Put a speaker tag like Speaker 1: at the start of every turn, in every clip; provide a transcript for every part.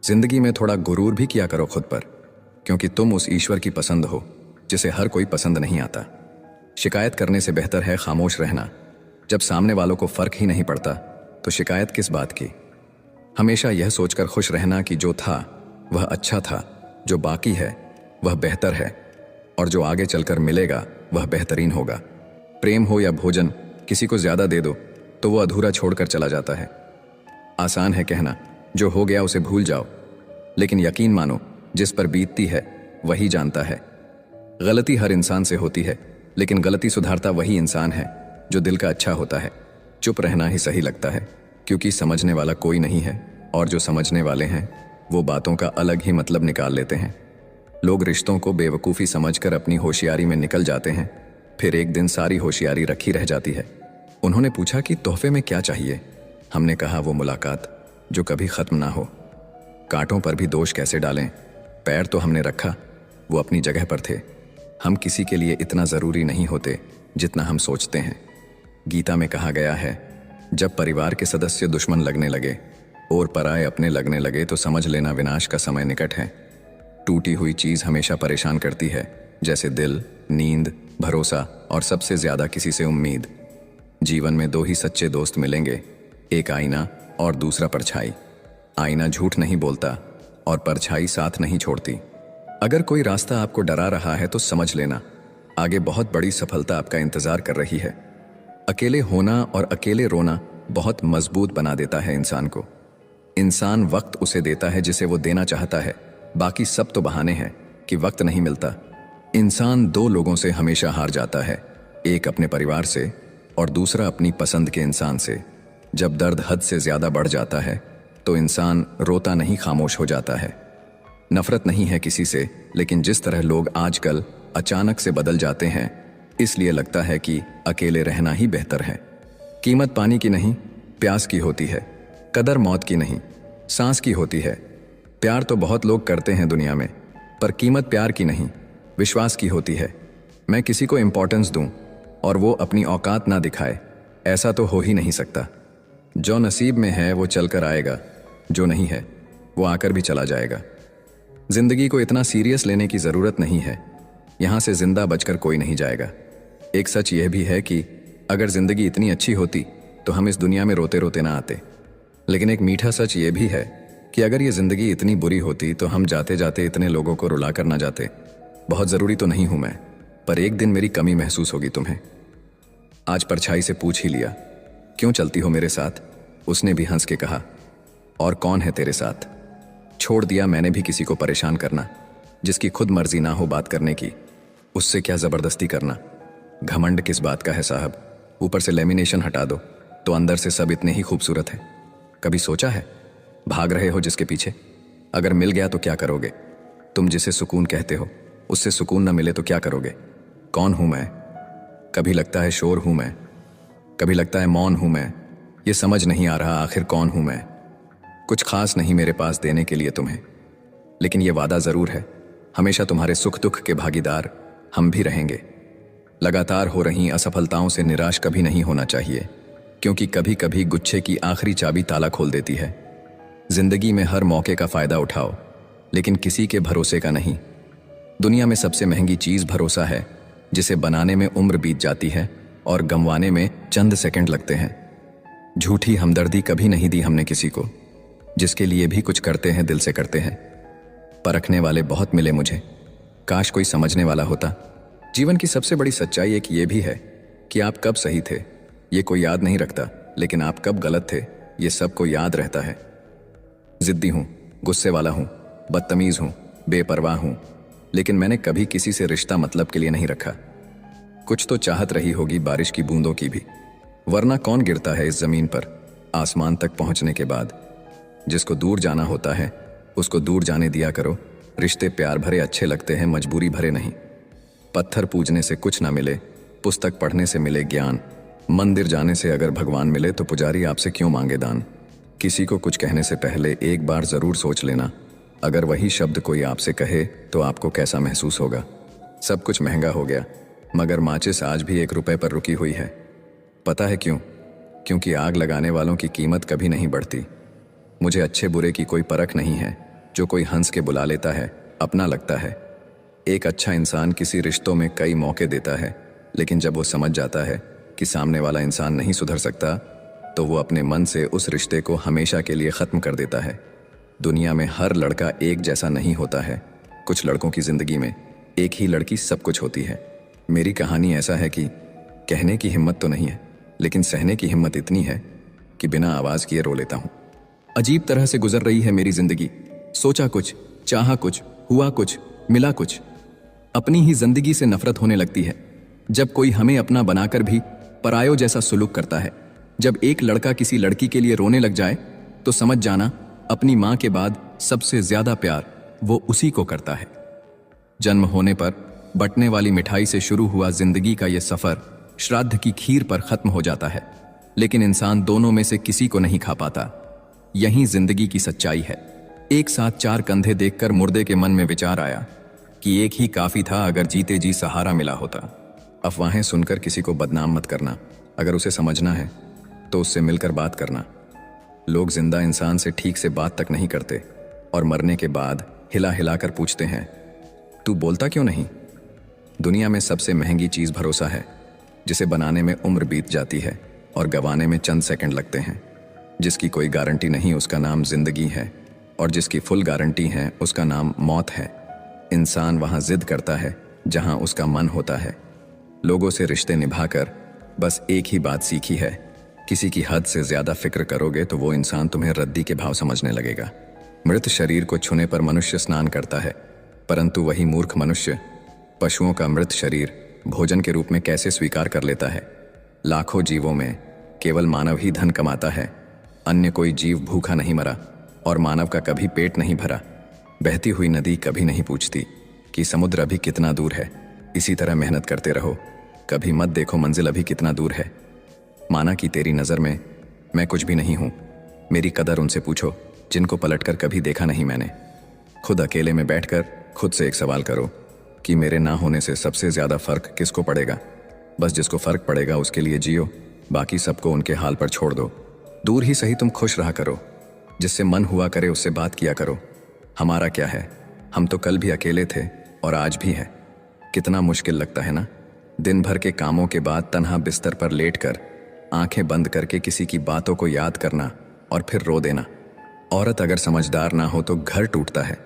Speaker 1: जिंदगी में थोड़ा गुरूर भी किया करो खुद पर, क्योंकि तुम उस ईश्वर की पसंद हो जिसे हर कोई पसंद नहीं आता। शिकायत करने से बेहतर है खामोश रहना। जब सामने वालों को फर्क ही नहीं पड़ता तो शिकायत किस बात की। हमेशा यह सोचकर खुश रहना कि जो था वह अच्छा था, जो बाकी है वह बेहतर है, और जो आगे चलकर मिलेगा वह बेहतरीन होगा। प्रेम हो या भोजन, किसी को ज्यादा दे दो तो वो अधूरा छोड़कर चला जाता है। आसान है कहना जो हो गया उसे भूल जाओ, लेकिन यकीन मानो जिस पर बीतती है वही जानता है। गलती हर इंसान से होती है, लेकिन गलती सुधारता वही इंसान है जो दिल का अच्छा होता है। चुप रहना ही सही लगता है, क्योंकि समझने वाला कोई नहीं है, और जो समझने वाले हैं वो बातों का अलग ही मतलब निकाल लेते हैं। लोग रिश्तों को बेवकूफ़ी समझकर अपनी होशियारी में निकल जाते हैं, फिर एक दिन सारी होशियारी रखी रह जाती है। उन्होंने पूछा कि तोहफे में क्या चाहिए। हमने कहा वो मुलाकात जो कभी ख़त्म ना हो। कांटों पर भी दोष कैसे डालें, पैर तो हमने रखा, वो अपनी जगह पर थे। हम किसी के लिए इतना ज़रूरी नहीं होते जितना हम सोचते हैं। गीता में कहा गया है, जब परिवार के सदस्य दुश्मन लगने लगे और पराये अपने लगने लगे तो समझ लेना विनाश का समय निकट है। टूटी हुई चीज़ हमेशा परेशान करती है, जैसे दिल, नींद, भरोसा और सबसे ज़्यादा किसी से उम्मीद। जीवन में दो ही सच्चे दोस्त मिलेंगे, एक आईना और दूसरा परछाई। आईना झूठ नहीं बोलता और परछाई साथ नहीं छोड़ती। अगर कोई रास्ता आपको डरा रहा है तो समझ लेना आगे बहुत बड़ी सफलता आपका इंतजार कर रही है। अकेले होना और अकेले रोना बहुत मजबूत बना देता है इंसान को। इंसान वक्त उसे देता है जिसे वो देना चाहता है, बाकी सब तो बहाने हैं कि वक्त नहीं मिलता। इंसान दो लोगों से हमेशा हार जाता है, एक अपने परिवार से और दूसरा अपनी पसंद के इंसान से। जब दर्द हद से ज्यादा बढ़ जाता है तो इंसान रोता नहीं, खामोश हो जाता है। नफरत नहीं है किसी से, लेकिन जिस तरह लोग आजकल अचानक से बदल जाते हैं, इसलिए लगता है कि अकेले रहना ही बेहतर है। कीमत पानी की नहीं, प्यास की होती है। कदर मौत की नहीं, सांस की होती है। प्यार तो बहुत लोग करते हैं दुनिया में, पर कीमत प्यार की नहीं, विश्वास की होती है। मैं किसी को इंपॉर्टेंस दूं और वो अपनी औकात ना दिखाए, ऐसा तो हो ही नहीं सकता। जो नसीब में है वो चलकर आएगा, जो नहीं है वो आकर भी चला जाएगा। जिंदगी को इतना सीरियस लेने की ज़रूरत नहीं है, यहाँ से जिंदा बचकर कोई नहीं जाएगा। एक सच यह भी है कि अगर जिंदगी इतनी अच्छी होती तो हम इस दुनिया में रोते रोते ना आते। लेकिन एक मीठा सच ये भी है कि अगर ये जिंदगी इतनी बुरी होती तो हम जाते जाते इतने लोगों को रुला कर ना जाते। बहुत ज़रूरी तो नहीं हूं मैं, पर एक दिन मेरी कमी महसूस होगी तुम्हें। आज परछाई से पूछ ही लिया, क्यों चलती हो मेरे साथ? उसने भी हंस के कहा, और कौन है तेरे साथ? छोड़ दिया मैंने भी किसी को परेशान करना, जिसकी खुद मर्जी ना हो बात करने की, उससे क्या ज़बरदस्ती करना। घमंड किस बात का है साहब? ऊपर से लेमिनेशन हटा दो तो अंदर से सब इतने ही खूबसूरत है। कभी सोचा है भाग रहे हो जिसके पीछे, अगर मिल गया तो क्या करोगे? तुम जिसे सुकून कहते हो उससे सुकून न मिले तो क्या करोगे? कौन हूं मैं? कभी लगता है शोर हूं मैं, कभी लगता है मौन हूं मैं। ये समझ नहीं आ रहा आखिर कौन हूं मैं। कुछ खास नहीं मेरे पास देने के लिए तुम्हें, लेकिन ये वादा जरूर है, हमेशा तुम्हारे सुख दुख के भागीदार हम भी रहेंगे। लगातार हो रही असफलताओं से निराश कभी नहीं होना चाहिए, क्योंकि कभी कभी गुच्छे की आखिरी चाबी ताला खोल देती है। जिंदगी में हर मौके का फायदा उठाओ, लेकिन किसी के भरोसे का नहीं। दुनिया में सबसे महंगी चीज भरोसा है, जिसे बनाने में उम्र बीत जाती है और गंवाने में चंद सेकंड लगते हैं। झूठी हमदर्दी कभी नहीं दी हमने किसी को, जिसके लिए भी कुछ करते हैं दिल से करते हैं। परखने वाले बहुत मिले मुझे, काश कोई समझने वाला होता। जीवन की सबसे बड़ी सच्चाई एक ये भी है कि आप कब सही थे ये कोई याद नहीं रखता, लेकिन आप कब गलत थे ये सबको याद रहता है। जिद्दी हूं, गुस्से वाला हूं, बदतमीज हूं, बेपरवाह हूं, लेकिन मैंने कभी किसी से रिश्ता मतलब के लिए नहीं रखा। कुछ तो चाहत रही होगी बारिश की बूंदों की भी, वरना कौन गिरता है इस जमीन पर आसमान तक पहुंचने के बाद। जिसको दूर जाना होता है उसको दूर जाने दिया करो। रिश्ते प्यार भरे अच्छे लगते हैं, मजबूरी भरे नहीं। पत्थर पूजने से कुछ ना मिले, पुस्तक पढ़ने से मिले ज्ञान। मंदिर जाने से अगर भगवान मिले तो पुजारी आपसे क्यों मांगे दान। किसी को कुछ कहने से पहले एक बार जरूर सोच लेना, अगर वही शब्द कोई आपसे कहे तो आपको कैसा महसूस होगा। सब कुछ महंगा हो गया, मगर माचिस आज भी 1 रुपए पर रुकी हुई है। पता है क्यों? क्योंकि आग लगाने वालों की कीमत कभी नहीं बढ़ती। मुझे अच्छे बुरे की कोई परख नहीं है, जो कोई हंस के बुला लेता है, अपना लगता है। एक अच्छा इंसान किसी रिश्तों में कई मौके देता है, लेकिन जब वो समझ जाता है कि सामने वाला इंसान नहीं सुधर सकता, तो वो अपने मन से उस रिश्ते को हमेशा के लिए ख़त्म कर देता है। दुनिया में हर लड़का एक जैसा नहीं होता है। कुछ लड़कों की ज़िंदगी में एक ही लड़की सब कुछ होती है। मेरी कहानी ऐसा है कि कहने की हिम्मत तो नहीं है, लेकिन सहने की हिम्मत इतनी है कि बिना आवाज़ किए रो लेता हूँ। अजीब तरह से गुजर रही है मेरी ज़िंदगी। सोचा कुछ, चाहा कुछ, हुआ कुछ, मिला कुछ। अपनी ही ज़िंदगी से नफरत होने लगती है जब कोई हमें अपना बनाकर भी परायों जैसा सुलूक करता है। जब एक लड़का किसी लड़की के लिए रोने लग जाए तो समझ जाना अपनी माँ के बाद सबसे ज्यादा प्यार वो उसी को करता है। जन्म होने पर बंटने वाली मिठाई से शुरू हुआ जिंदगी का ये सफर श्राद्ध की खीर पर खत्म हो जाता है, लेकिन इंसान दोनों में से किसी को नहीं खा पाता। यही जिंदगी की सच्चाई है। एक साथ चार कंधे देखकर मुर्दे के मन में विचार आया कि एक ही काफी था अगर जीते जी सहारा मिला होता। अफवाहें सुनकर किसी को बदनाम मत करना। अगर उसे समझना है तो उससे मिलकर बात करना। लोग जिंदा इंसान से ठीक से बात तक नहीं करते और मरने के बाद हिला हिलाकर पूछते हैं, तू बोलता क्यों नहीं? दुनिया में सबसे महंगी चीज भरोसा है, जिसे बनाने में उम्र बीत जाती है और गंवाने में चंद सेकंड लगते हैं। जिसकी कोई गारंटी नहीं उसका नाम जिंदगी है, और जिसकी फुल गारंटी है उसका नाम मौत है। इंसान वहां जिद करता है जहां उसका मन होता है। लोगों से रिश्ते निभाकर बस एक ही बात सीखी है, किसी की हद से ज्यादा फिक्र करोगे तो वो इंसान तुम्हें रद्दी के भाव समझने लगेगा। मृत शरीर को छूने पर मनुष्य स्नान करता है, परंतु वही मूर्ख मनुष्य पशुओं का मृत शरीर भोजन के रूप में कैसे स्वीकार कर लेता है। लाखों जीवों में केवल मानव ही धन कमाता है। अन्य कोई जीव भूखा नहीं मरा और मानव का कभी पेट नहीं भरा। बहती हुई नदी कभी नहीं पूछती कि समुद्र अभी कितना दूर है। इसी तरह मेहनत करते रहो, कभी मत देखो मंजिल अभी कितना दूर है। माना कि तेरी नज़र में मैं कुछ भी नहीं हूँ, मेरी कदर उनसे पूछो जिनको पलटकर कभी देखा नहीं मैंने। खुद अकेले में बैठकर खुद से एक सवाल करो कि मेरे ना होने से सबसे ज़्यादा फ़र्क किसको पड़ेगा। बस जिसको फ़र्क पड़ेगा उसके लिए जियो, बाकी सबको उनके हाल पर छोड़ दो। दूर ही सही तुम खुश रहा करो, जिससे मन हुआ करे उससे बात किया करो। हमारा क्या है, हम तो कल भी अकेले थे और आज भी है। कितना मुश्किल लगता है ना, दिन भर के कामों के बाद तन्हा बिस्तर पर लेटकर आंखें बंद करके किसी की बातों को याद करना और फिर रो देना। औरत अगर समझदार ना हो तो घर टूटता है,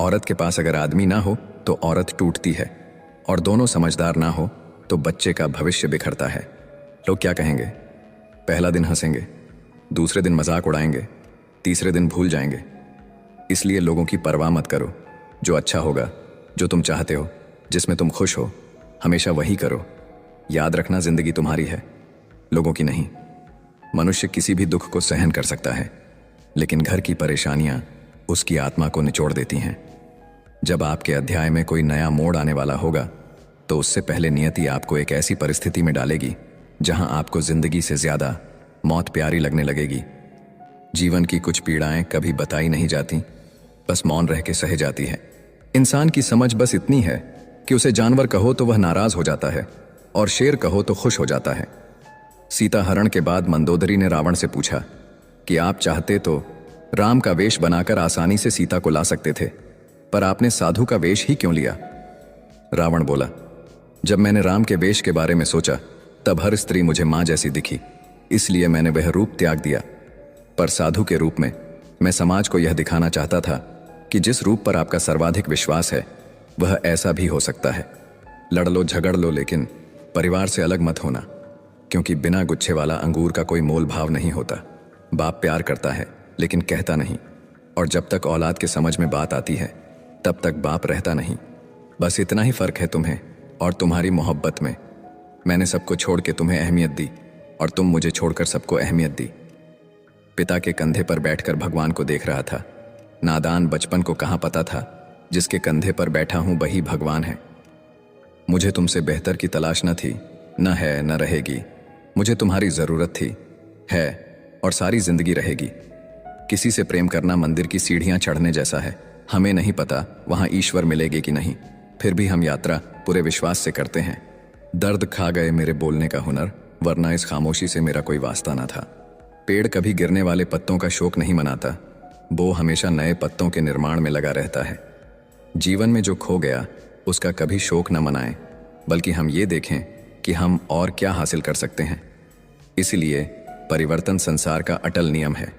Speaker 1: औरत के पास अगर आदमी ना हो तो औरत टूटती है, और दोनों समझदार ना हो तो बच्चे का भविष्य बिखरता है। लोग क्या कहेंगे? पहला दिन हंसेंगे, दूसरे दिन मजाक उड़ाएंगे, तीसरे दिन भूल जाएंगे। इसलिए लोगों की परवाह मत करो। जो अच्छा होगा, जो तुम चाहते हो, जिसमें तुम खुश हो, हमेशा वही करो। याद रखना जिंदगी तुम्हारी है, लोगों की नहीं। मनुष्य किसी भी दुख को सहन कर सकता है, लेकिन घर की परेशानियां उसकी आत्मा को निचोड़ देती हैं। जब आपके अध्याय में कोई नया मोड़ आने वाला होगा तो उससे पहले नियति आपको एक ऐसी परिस्थिति में डालेगी जहां आपको जिंदगी से ज्यादा मौत प्यारी लगने लगेगी। जीवन की कुछ पीड़ाएं कभी बताई नहीं जाती, बस मौन रह के सहे जाती है। इंसान की समझ बस इतनी है कि उसे जानवर कहो तो वह नाराज हो जाता है और शेर कहो तो खुश हो जाता है। सीता हरण के बाद मंदोदरी ने रावण से पूछा कि आप चाहते तो राम का वेश बनाकर आसानी से सीता को ला सकते थे, पर आपने साधु का वेश ही क्यों लिया? रावण बोला, जब मैंने राम के वेश के बारे में सोचा तब हर स्त्री मुझे मां जैसी दिखी, इसलिए मैंने वह रूप त्याग दिया। पर साधु के रूप में मैं समाज को यह दिखाना चाहता था कि जिस रूप पर आपका सर्वाधिक विश्वास है वह ऐसा भी हो सकता है। लड़ लो झगड़ लो, लेकिन परिवार से अलग मत होना, क्योंकि बिना गुच्छे वाला अंगूर का कोई मोल भाव नहीं होता। बाप प्यार करता है लेकिन कहता नहीं, और जब तक औलाद के समझ में बात आती है तब तक बाप रहता नहीं। बस इतना ही फर्क है तुम्हें और तुम्हारी मोहब्बत में। मैंने सबको छोड़ के तुम्हें अहमियत दी और तुम मुझे छोड़कर सबको अहमियत दी। पिता के कंधे पर बैठकर भगवान को देख रहा था। नादान बचपन को कहाँ पता था जिसके कंधे पर बैठा हूं वही भगवान है। मुझे तुमसे बेहतर की तलाश न थी, न है न रहेगी। मुझे तुम्हारी जरूरत थी, है और सारी जिंदगी रहेगी। किसी से प्रेम करना मंदिर की सीढ़ियां चढ़ने जैसा है। हमें नहीं पता वहां ईश्वर मिलेगे कि नहीं, फिर भी हम यात्रा पूरे विश्वास से करते हैं। दर्द खा गए मेरे बोलने का हुनर, वरना इस खामोशी से मेरा कोई वास्ता ना था। पेड़ कभी गिरने वाले पत्तों का शोक नहीं मनाता, वो हमेशा नए पत्तों के निर्माण में लगा रहता है। जीवन में जो खो गया उसका कभी शोक न मनाएं, बल्कि हम ये देखें कि हम और क्या हासिल कर सकते हैं। इसलिए परिवर्तन संसार का अटल नियम है।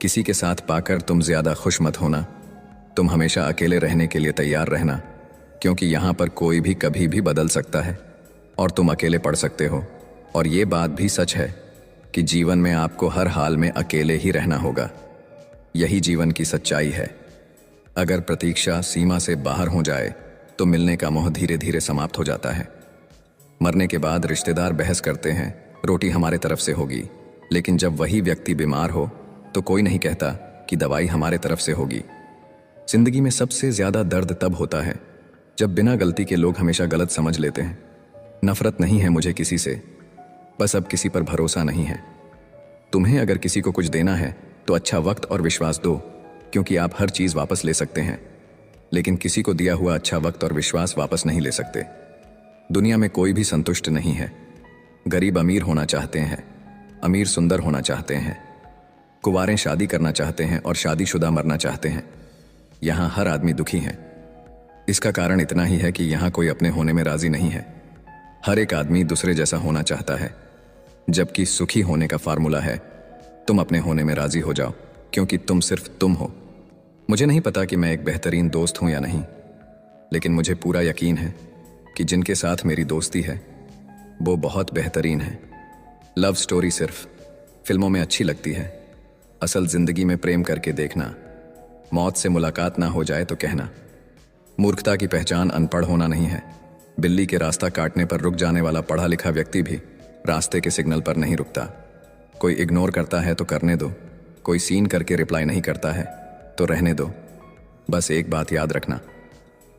Speaker 1: किसी के साथ पाकर तुम ज्यादा खुश मत होना। तुम हमेशा अकेले रहने के लिए तैयार रहना, क्योंकि यहां पर कोई भी कभी भी बदल सकता है और तुम अकेले पड़ सकते हो। और ये बात भी सच है कि जीवन में आपको हर हाल में अकेले ही रहना होगा। यही जीवन की सच्चाई है। अगर प्रतीक्षा सीमा से बाहर हो जाए तो मिलने का मोह धीरे धीरे समाप्त हो जाता है। मरने के बाद रिश्तेदार बहस करते हैं, रोटी हमारे तरफ से होगी, लेकिन जब वही व्यक्ति बीमार हो तो कोई नहीं कहता कि दवाई हमारे तरफ से होगी। जिंदगी में सबसे ज्यादा दर्द तब होता है जब बिना गलती के लोग हमेशा गलत समझ लेते हैं। नफरत नहीं है मुझे किसी से, बस अब किसी पर भरोसा नहीं है। तुम्हें अगर किसी को कुछ देना है तो अच्छा वक्त और विश्वास दो, क्योंकि आप हर चीज वापस ले सकते हैं, लेकिन किसी को दिया हुआ अच्छा वक्त और विश्वास वापस नहीं ले सकते। दुनिया में कोई भी संतुष्ट नहीं है। गरीब अमीर होना चाहते हैं, अमीर सुंदर होना चाहते हैं, कुंवारें शादी करना चाहते हैं और शादीशुदा मरना चाहते हैं। यहां हर आदमी दुखी है। इसका कारण इतना ही है कि यहां कोई अपने होने में राजी नहीं है। हर एक आदमी दूसरे जैसा होना चाहता है, जबकि सुखी होने का फार्मूला है तुम अपने होने में राजी हो जाओ, क्योंकि तुम सिर्फ तुम हो। मुझे नहीं पता कि मैं एक बेहतरीन दोस्त हूं या नहीं, लेकिन मुझे पूरा यकीन है कि जिनके साथ मेरी दोस्ती है वो बहुत बेहतरीन है। लव स्टोरी सिर्फ फिल्मों में अच्छी लगती है, असल जिंदगी में प्रेम करके देखना। मौत से मुलाकात ना हो जाए तो कहना। मूर्खता की पहचान अनपढ़ होना नहीं है। बिल्ली के रास्ता काटने पर रुक जाने वाला पढ़ा लिखा व्यक्ति भी रास्ते के सिग्नल पर नहीं रुकता। कोई इग्नोर करता है तो करने दो, कोई सीन करके रिप्लाई नहीं करता है तो रहने दो। बस एक बात याद रखना,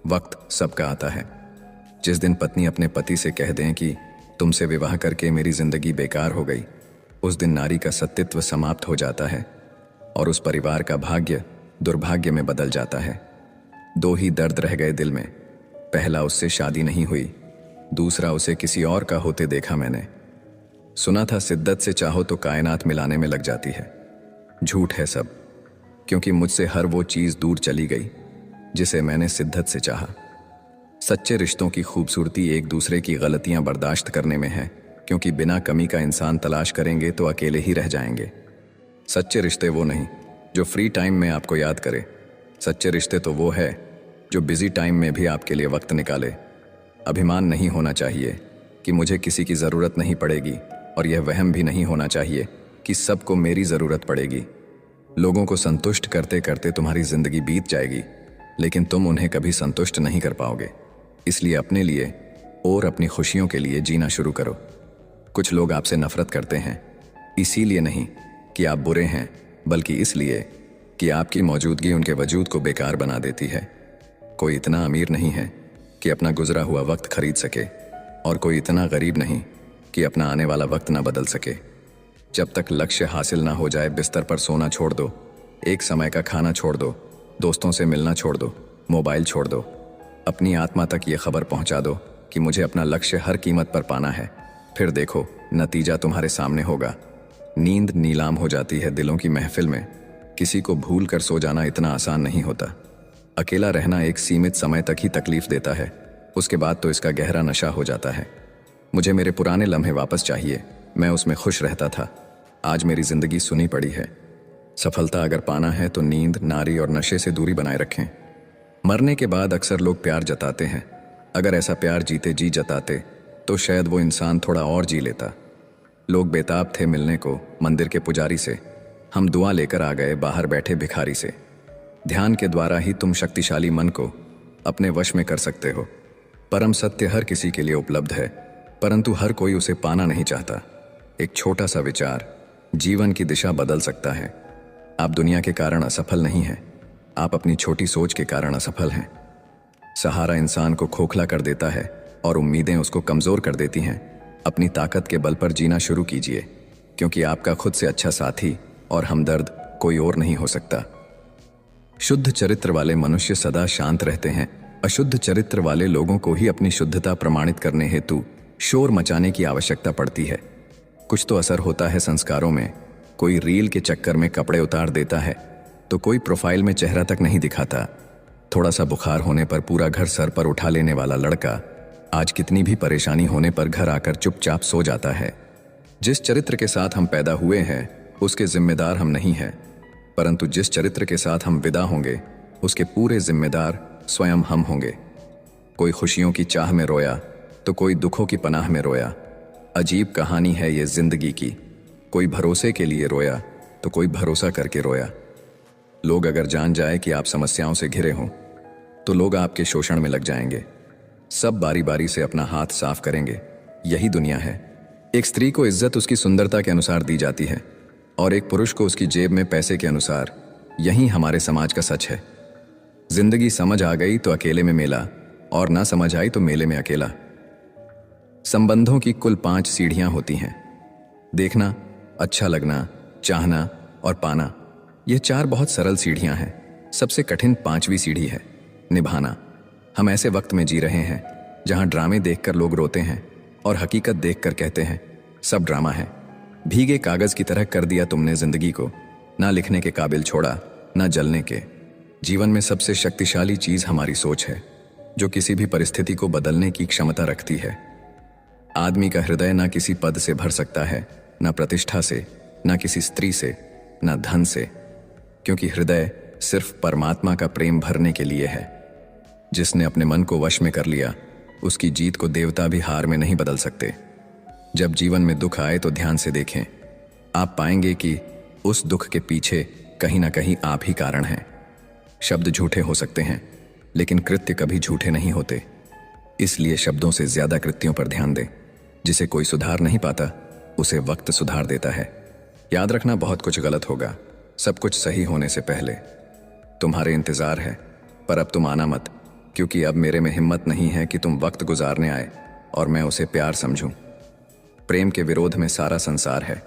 Speaker 1: वक्त सबका आता है। जिस दिन पत्नी अपने पति से कह दें कि तुमसे विवाह करके मेरी जिंदगी बेकार हो गई, उस दिन नारी का सतीत्व समाप्त हो जाता है और उस परिवार का भाग्य दुर्भाग्य में बदल जाता है। दो ही दर्द रह गए दिल में, पहला उससे शादी नहीं हुई, दूसरा उसे किसी और का होते देखा मैंने। सुना था शिद्दत से चाहो तो कायनात मिलाने में लग जाती है। झूठ है सब, क्योंकि मुझसे हर वो चीज दूर चली गई जिसे मैंने शिद्दत से चाहा। सच्चे रिश्तों की खूबसूरती एक दूसरे की गलतियां बर्दाश्त करने में है, क्योंकि बिना कमी का इंसान तलाश करेंगे तो अकेले ही रह जाएंगे। सच्चे रिश्ते वो नहीं जो फ्री टाइम में आपको याद करे। सच्चे रिश्ते तो वो है जो बिजी टाइम में भी आपके लिए वक्त निकाले। अभिमान नहीं होना चाहिए कि मुझे किसी की ज़रूरत नहीं पड़ेगी, और यह वहम भी नहीं होना चाहिए कि सबको मेरी ज़रूरत पड़ेगी। लोगों को संतुष्ट करते करते तुम्हारी ज़िंदगी बीत जाएगी, लेकिन तुम उन्हें कभी संतुष्ट नहीं कर पाओगे। इसलिए अपने लिए और अपनी खुशियों के लिए जीना शुरू करो। कुछ लोग आपसे नफरत करते हैं, इसीलिए नहीं कि आप बुरे हैं, बल्कि इसलिए कि आपकी मौजूदगी उनके वजूद को बेकार बना देती है। कोई इतना अमीर नहीं है कि अपना गुजरा हुआ वक्त खरीद सके, और कोई इतना गरीब नहीं कि अपना आने वाला वक्त ना बदल सके। जब तक लक्ष्य हासिल ना हो जाए बिस्तर पर सोना छोड़ दो, एक समय का खाना छोड़ दो, दोस्तों से मिलना छोड़ दो, मोबाइल छोड़ दो। अपनी आत्मा तक ये खबर पहुंचा दो कि मुझे अपना लक्ष्य हर कीमत पर पाना है। फिर देखो नतीजा तुम्हारे सामने होगा। नींद नीलाम हो जाती है दिलों की महफिल में। किसी को भूल कर सो जाना इतना आसान नहीं होता। अकेला रहना एक सीमित समय तक ही तकलीफ देता है, उसके बाद तो इसका गहरा नशा हो जाता है। मुझे मेरे पुराने लम्हे वापस चाहिए, मैं उसमें खुश रहता था। आज मेरी जिंदगी सुनी पड़ी है। सफलता अगर पाना है तो नींद, नारी और नशे से दूरी बनाए रखें। मरने के बाद अक्सर लोग प्यार जताते हैं। अगर ऐसा प्यार जीते जी जताते तो शायद वो इंसान थोड़ा और जी लेता। लोग बेताब थे मिलने को मंदिर के पुजारी से। हम दुआ लेकर आ गए बाहर बैठे भिखारी से। ध्यान के द्वारा ही तुम शक्तिशाली मन को अपने वश में कर सकते हो। परम सत्य हर किसी के लिए उपलब्ध है, परंतु हर कोई उसे पाना नहीं चाहता। एक छोटा सा विचार जीवन की दिशा बदल सकता है। आप दुनिया के कारण असफल नहीं हैं, आप अपनी छोटी सोच के कारण असफल हैं। सहारा इंसान को खोखला कर देता है और उम्मीदें उसको कमजोर कर देती हैं। अपनी ताकत के बल पर जीना शुरू कीजिए, क्योंकि आपका खुद से अच्छा साथी और हमदर्द कोई और नहीं हो सकता। शुद्ध चरित्र वाले मनुष्य सदा शांत रहते हैं। अशुद्ध चरित्र वाले लोगों को ही अपनी शुद्धता प्रमाणित करने हेतु शोर मचाने की आवश्यकता पड़ती है। कुछ तो असर होता है संस्कारों में। कोई रील के चक्कर में कपड़े उतार देता है, तो कोई प्रोफाइल में चेहरा तक नहीं दिखाता। थोड़ा सा बुखार होने पर पूरा घर सर पर उठा लेने वाला लड़का आज कितनी भी परेशानी होने पर घर आकर चुपचाप सो जाता है। जिस चरित्र के साथ हम पैदा हुए हैं उसके जिम्मेदार हम नहीं हैं, परंतु जिस चरित्र के साथ हम विदा होंगे उसके पूरे जिम्मेदार स्वयं हम होंगे। कोई खुशियों की चाह में रोया तो कोई दुखों की पनाह में रोया। अजीब कहानी है ये जिंदगी की। कोई भरोसे के लिए रोया तो कोई भरोसा करके रोया। लोग अगर जान जाए कि आप समस्याओं से घिरे हों तो लोग आपके शोषण में लग जाएंगे। सब बारी बारी से अपना हाथ साफ करेंगे। यही दुनिया है। एक स्त्री को इज्जत उसकी सुंदरता के अनुसार दी जाती है और एक पुरुष को उसकी जेब में पैसे के अनुसार। यही हमारे समाज का सच है। जिंदगी समझ आ गई तो अकेले में मेला, और ना समझ आई तो मेले में अकेला। संबंधों की कुल 5 सीढ़ियां होती हैं। देखना, अच्छा लगना, चाहना और पाना। ये 4 बहुत सरल सीढ़ियां हैं। सबसे कठिन 5वीं सीढ़ी है निभाना। हम ऐसे वक्त में जी रहे हैं जहां ड्रामे देखकर लोग रोते हैं और हकीकत देखकर कहते हैं सब ड्रामा है। भीगे कागज की तरह कर दिया तुमने जिंदगी को, ना लिखने के काबिल छोड़ा ना जलने के। जीवन में सबसे शक्तिशाली चीज हमारी सोच है, जो किसी भी परिस्थिति को बदलने की क्षमता रखती है। आदमी का हृदय ना किसी पद से भर सकता है, ना प्रतिष्ठा से, ना किसी स्त्री से, ना धन से, क्योंकि हृदय सिर्फ परमात्मा का प्रेम भरने के लिए है। जिसने अपने मन को वश में कर लिया उसकी जीत को देवता भी हार में नहीं बदल सकते। जब जीवन में दुख आए तो ध्यान से देखें। आप पाएंगे कि उस दुख के पीछे कहीं ना कहीं आप ही कारण हैं। शब्द झूठे हो सकते हैं लेकिन कृत्य कभी झूठे नहीं होते। इसलिए शब्दों से ज्यादा कृत्यों पर ध्यान दें। जिसे कोई सुधार नहीं पाता उसे वक्त सुधार देता है। याद रखना, बहुत कुछ गलत होगा सब कुछ सही होने से पहले। तुम्हारे इंतजार है, पर अब तुम आना मत, क्योंकि अब मेरे में हिम्मत नहीं है कि तुम वक्त गुजारने आए और मैं उसे प्यार समझूं। प्रेम के विरोध में सारा संसार है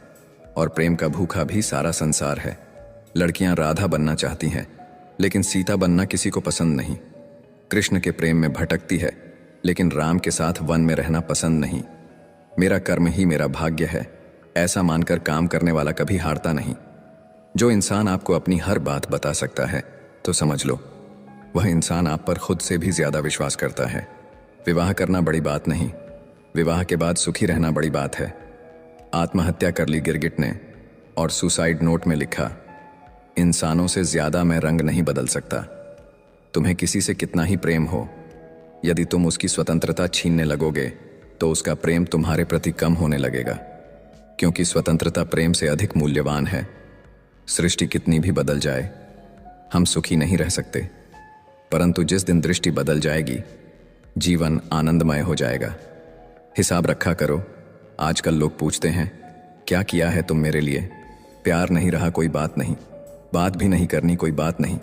Speaker 1: और प्रेम का भूखा भी सारा संसार है। लड़कियां राधा बनना चाहती हैं लेकिन सीता बनना किसी को पसंद नहीं। कृष्ण के प्रेम में भटकती है लेकिन राम के साथ वन में रहना पसंद नहीं। मेरा कर्म ही मेरा भाग्य है, ऐसा मानकर काम करने वाला कभी हारता नहीं। जो इंसान आपको अपनी हर बात बता सकता है तो समझ लो वह इंसान आप पर खुद से भी ज्यादा विश्वास करता है। विवाह करना बड़ी बात नहीं, विवाह के बाद सुखी रहना बड़ी बात है। आत्महत्या कर ली गिरगिट ने और सुसाइड नोट में लिखा, इंसानों से ज्यादा मैं रंग नहीं बदल सकता। तुम्हें किसी से कितना ही प्रेम हो, यदि तुम उसकी स्वतंत्रता छीनने लगोगे तो उसका प्रेम तुम्हारे प्रति कम होने लगेगा, क्योंकि स्वतंत्रता प्रेम से अधिक मूल्यवान है। सृष्टि कितनी भी बदल जाए हम सुखी नहीं रह सकते, परंतु जिस दिन दृष्टि बदल जाएगी जीवन आनंदमय हो जाएगा। हिसाब रखा करो। आजकल लोग पूछते हैं क्या किया है तुम मेरे लिए। प्यार नहीं रहा कोई बात नहीं, बात भी नहीं करनी कोई बात नहीं।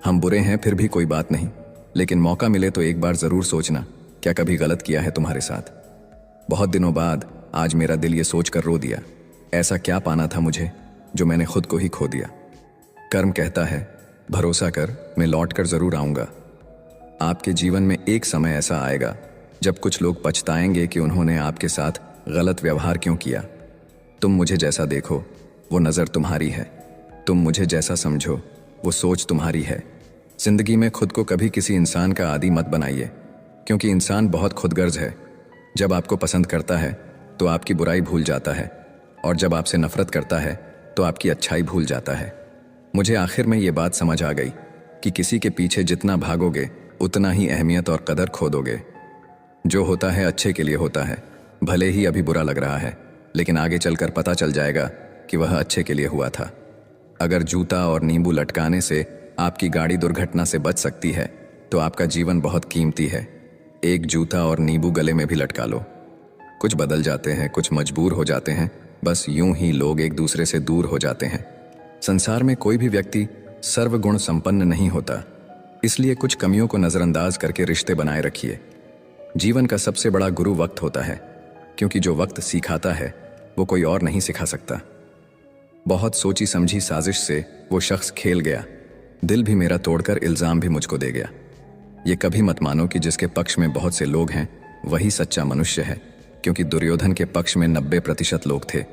Speaker 1: हम बुरे हैं फिर भी कोई बात नहीं, लेकिन मौका मिले तो एक बार जरूर सोचना क्या कभी गलत किया है तुम्हारे साथ। बहुत दिनों बाद आज मेरा दिल ये सोच कर रो दिया, ऐसा क्या पाना था मुझे जो मैंने खुद को ही खो दिया। कर्म कहता है भरोसा कर, मैं लौट कर जरूर आऊंगा। आपके जीवन में एक समय ऐसा आएगा जब कुछ लोग पछताएंगे कि उन्होंने आपके साथ गलत व्यवहार क्यों किया। तुम मुझे जैसा देखो वो नज़र तुम्हारी है, तुम मुझे जैसा समझो वो सोच तुम्हारी है। जिंदगी में खुद को कभी किसी इंसान का आदी मत बनाइए, क्योंकि इंसान बहुत खुदगर्ज है। जब आपको पसंद करता है तो आपकी बुराई भूल जाता है, और जब आपसे नफरत करता है तो आपकी अच्छाई भूल जाता है। मुझे आखिर में ये बात समझ आ गई कि किसी के पीछे जितना भागोगे उतना ही अहमियत और कदर खो दोगे। जो होता है अच्छे के लिए होता है, भले ही अभी बुरा लग रहा है, लेकिन आगे चलकर पता चल जाएगा कि वह अच्छे के लिए हुआ था। अगर जूता और नींबू लटकाने से आपकी गाड़ी दुर्घटना से बच सकती है तो आपका जीवन बहुत कीमती है। एक जूता और नींबू गले में भी लटका लो। कुछ बदल जाते हैं, कुछ मजबूर हो जाते हैं, बस यूं ही लोग एक दूसरे से दूर हो जाते हैं। संसार में कोई भी व्यक्ति सर्वगुण संपन्न नहीं होता, इसलिए कुछ कमियों को नजरअंदाज करके रिश्ते बनाए रखिए। जीवन का सबसे बड़ा गुरु वक्त होता है, क्योंकि जो वक्त सिखाता है वो कोई और नहीं सिखा सकता। बहुत सोची समझी साजिश से वो शख्स खेल गया, दिल भी मेरा तोड़कर इल्जाम भी मुझको दे गया। ये कभी मत मानो कि जिसके पक्ष में बहुत से लोग हैं वही सच्चा मनुष्य है, क्योंकि दुर्योधन के पक्ष में 90% लोग थे।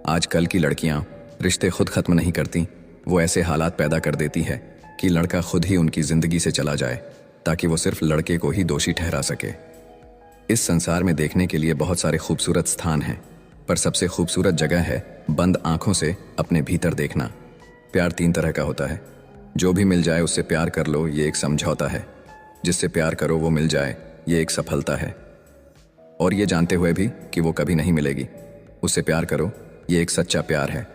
Speaker 1: आजकल की लड़कियां रिश्ते खुद खत्म नहीं करती, वो ऐसे हालात पैदा कर देती है कि लड़का खुद ही उनकी जिंदगी से चला जाए ताकि वो सिर्फ लड़के को ही दोषी ठहरा सके। इस संसार में देखने के लिए बहुत सारे खूबसूरत स्थान हैं, पर सबसे खूबसूरत जगह है बंद आंखों से अपने भीतर देखना। प्यार 3 तरह का होता है। जो भी मिल जाए उससे प्यार कर लो, ये एक समझौता है। जिससे प्यार करो वो मिल जाए, ये एक सफलता है। और ये जानते हुए भी कि वो कभी नहीं मिलेगी, उससे प्यार करो, ये एक सच्चा प्यार है।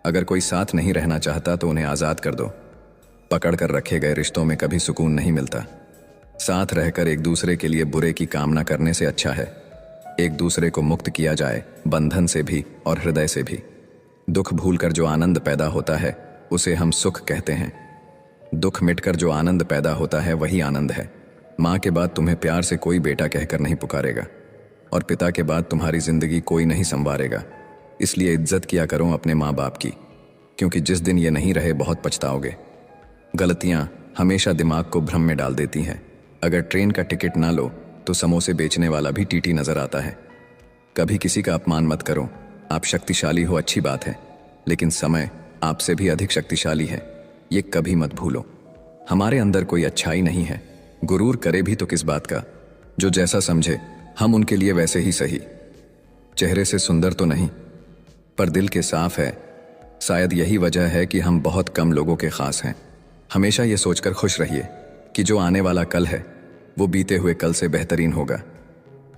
Speaker 1: अगर कोई साथ नहीं रहना चाहता तो उन्हें आज़ाद कर दो। पकड़ कर रखे गए रिश्तों में कभी सुकून नहीं मिलता। साथ रहकर एक दूसरे के लिए बुरे की कामना करने से अच्छा है एक दूसरे को मुक्त किया जाए, बंधन से भी और हृदय से भी। दुख भूलकर जो आनंद पैदा होता है उसे हम सुख कहते हैं। दुख मिटकर जो आनंद पैदा होता है वही आनंद है। माँ के बाद तुम्हें प्यार से कोई बेटा कहकर नहीं पुकारेगा, और पिता के बाद तुम्हारी जिंदगी कोई नहीं संवारेगा। इसलिए इज्जत किया करो अपने माँ बाप की, क्योंकि जिस दिन ये नहीं रहे बहुत पछताओगे। गलतियाँ हमेशा दिमाग को भ्रम में डाल देती हैं। अगर ट्रेन का टिकट ना लो तो समोसे बेचने वाला भी टीटी नजर आता है। कभी किसी का अपमान मत करो। आप शक्तिशाली हो अच्छी बात है, लेकिन समय आपसे भी अधिक शक्तिशाली है, ये कभी मत भूलो। हमारे अंदर कोई अच्छाई नहीं है। गुरूर करे भी तो किस बात का। जो जैसा समझे हम उनके लिए वैसे ही सही। चेहरे से सुंदर तो नहीं, पर दिल के साफ है। शायद यही वजह है कि हम बहुत कम लोगों के खास हैं। हमेशा ये सोचकर खुश रहिए कि जो आने वाला कल है वो बीते हुए कल से बेहतरीन होगा।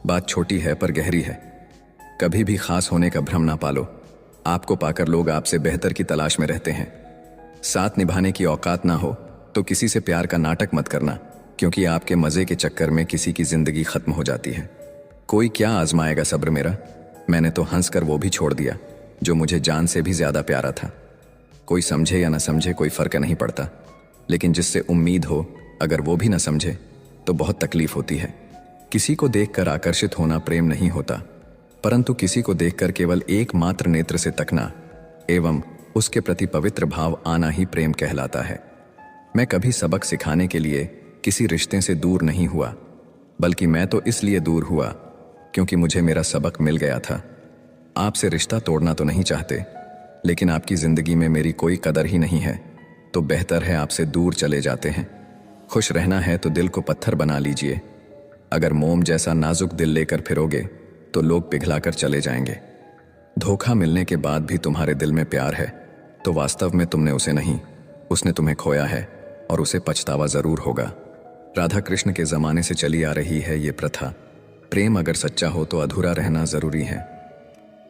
Speaker 1: बात छोटी है पर गहरी है। कभी भी खास होने का भ्रम ना पालो। आपको पाकर लोग आपसे बेहतर की तलाश में रहते हैं। साथ निभाने की औकात ना हो तो किसी से प्यार का नाटक मत करना, क्योंकि आपके मजे के चक्कर में किसी की जिंदगी खत्म हो जाती है। कोई क्या आजमाएगा सब्र मेरा। मैंने तो हंसकर वो भी छोड़ दिया जो मुझे जान से भी ज्यादा प्यारा था। कोई समझे या ना समझे कोई फर्क नहीं पड़ता, लेकिन जिससे उम्मीद हो अगर वो भी ना समझे तो बहुत तकलीफ होती है। किसी को देखकर आकर्षित होना प्रेम नहीं होता, परंतु किसी को देखकर केवल एकमात्र नेत्र से तकना एवं उसके प्रति पवित्र भाव आना ही प्रेम कहलाता है। मैं कभी सबक सिखाने के लिए किसी रिश्ते से दूर नहीं हुआ, बल्कि मैं तो इसलिए दूर हुआ क्योंकि मुझे मेरा सबक मिल गया था। आपसे रिश्ता तोड़ना तो नहीं चाहते, लेकिन आपकी जिंदगी में मेरी कोई कदर ही नहीं है तो बेहतर है आपसे दूर चले जाते हैं। खुश रहना है तो दिल को पत्थर बना लीजिए। अगर मोम जैसा नाजुक दिल लेकर फिरोगे तो लोग पिघलाकर चले जाएंगे। धोखा मिलने के बाद भी तुम्हारे दिल में प्यार है तो वास्तव में तुमने उसे नहीं, उसने तुम्हें खोया है और उसे पछतावा जरूर होगा। राधा कृष्ण के जमाने से चली आ रही है ये प्रथा। प्रेम अगर सच्चा हो तो अधूरा रहना जरूरी है।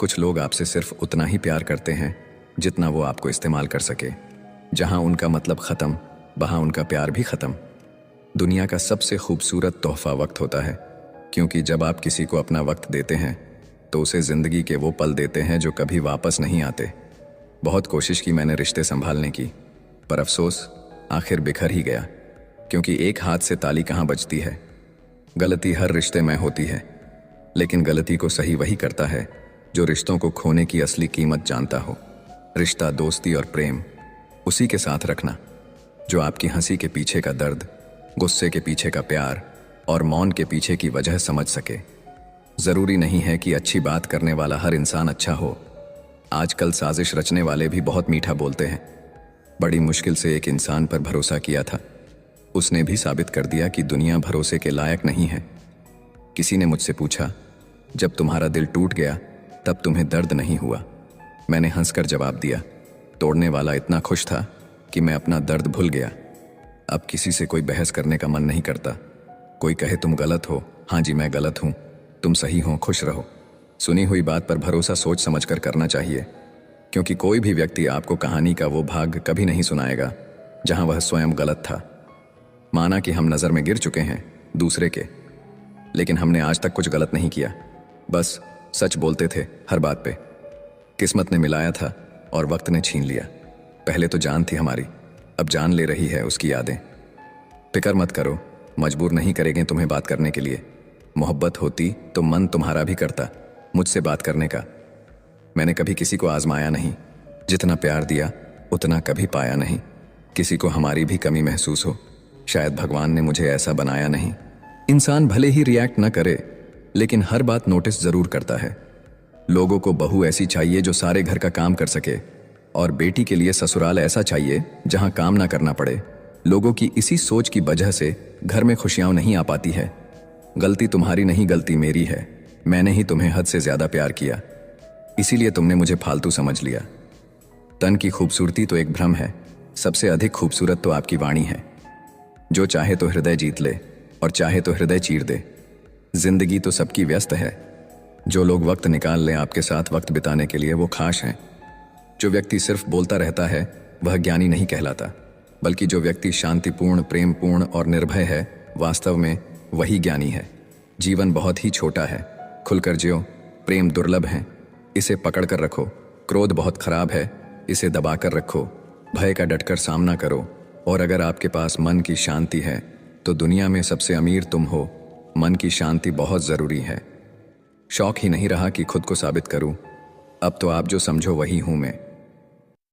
Speaker 1: कुछ लोग आपसे सिर्फ उतना ही प्यार करते हैं जितना वो आपको इस्तेमाल कर सके। जहां उनका मतलब खत्म वहां उनका प्यार भी खत्म। दुनिया का सबसे खूबसूरत तोहफा वक्त होता है, क्योंकि जब आप किसी को अपना वक्त देते हैं तो उसे जिंदगी के वो पल देते हैं जो कभी वापस नहीं आते। बहुत कोशिश की मैंने रिश्ते संभालने की, पर अफसोस आखिर बिखर ही गया, क्योंकि एक हाथ से ताली कहाँ बजती है। गलती हर रिश्ते में होती है, लेकिन गलती को सही वही करता है जो रिश्तों को खोने की असली कीमत जानता हो। रिश्ता, दोस्ती और प्रेम उसी के साथ रखना जो आपकी हंसी के पीछे का दर्द, गुस्से के पीछे का प्यार और मौन के पीछे की वजह समझ सके। जरूरी नहीं है कि अच्छी बात करने वाला हर इंसान अच्छा हो। आजकल साजिश रचने वाले भी बहुत मीठा बोलते हैं। बड़ी मुश्किल से एक इंसान पर भरोसा किया था, उसने भी साबित कर दिया कि दुनिया भरोसे के लायक नहीं है। किसी ने मुझसे पूछा, जब तुम्हारा दिल टूट गया तब तुम्हें दर्द नहीं हुआ? मैंने हंसकर जवाब दिया, तोड़ने वाला इतना खुश था कि मैं अपना दर्द भूल गया। अब किसी से कोई बहस करने का मन नहीं करता। कोई कहे तुम गलत हो, हाँ जी मैं गलत हूं, तुम सही हो, खुश रहो। सुनी हुई बात पर भरोसा सोच समझकर करना चाहिए, क्योंकि कोई भी व्यक्ति आपको कहानी का वो भाग कभी नहीं सुनाएगा जहां वह स्वयं गलत था। माना कि हम नजर में गिर चुके हैं दूसरे के, लेकिन हमने आज तक कुछ गलत नहीं किया, बस सच बोलते थे हर बात पे। किस्मत ने मिलाया था और वक्त ने छीन लिया। पहले तो जान थी हमारी, अब जान ले रही है उसकी यादें। फिक्र मत करो, मजबूर नहीं करेंगे तुम्हें बात करने के लिए। मोहब्बत होती तो मन तुम्हारा भी करता मुझसे बात करने का। मैंने कभी किसी को आजमाया नहीं, जितना प्यार दिया उतना कभी पाया नहीं। किसी को हमारी भी कमी महसूस हो, शायद भगवान ने मुझे ऐसा बनाया नहीं। इंसान भले ही रिएक्ट न करे, लेकिन हर बात नोटिस जरूर करता है। लोगों को बहू ऐसी चाहिए जो सारे घर का काम कर सके, और बेटी के लिए ससुराल ऐसा चाहिए जहां काम ना करना पड़े। लोगों की इसी सोच की वजह से घर में खुशियां नहीं आ पाती है। गलती तुम्हारी नहीं, गलती मेरी है। मैंने ही तुम्हें हद से ज्यादा प्यार किया, इसीलिए तुमने मुझे फालतू समझ लिया। तन की खूबसूरती तो एक भ्रम है, सबसे अधिक खूबसूरत तो आपकी वाणी है। जो चाहे तो हृदय जीत ले और चाहे तो हृदय चीर दे। जिंदगी तो सबकी व्यस्त है। जो लोग वक्त निकाल लें आपके साथ वक्त बिताने के लिए, वो खास हैं। जो व्यक्ति सिर्फ बोलता रहता है वह ज्ञानी नहीं कहलाता, बल्कि जो व्यक्ति शांतिपूर्ण, प्रेमपूर्ण और निर्भय है, वास्तव में वही ज्ञानी है। जीवन बहुत ही छोटा है, खुलकर जियो। प्रेम दुर्लभ है, इसे पकड़ कर रखो। क्रोध बहुत खराब है, इसे दबा कर रखो। भय का डटकर सामना करो। और अगर आपके पास मन की शांति है तो दुनिया में सबसे अमीर तुम हो। मन की शांति बहुत जरूरी है। शौक ही नहीं रहा कि खुद को साबित करूं। अब तो आप जो समझो वही हूं मैं।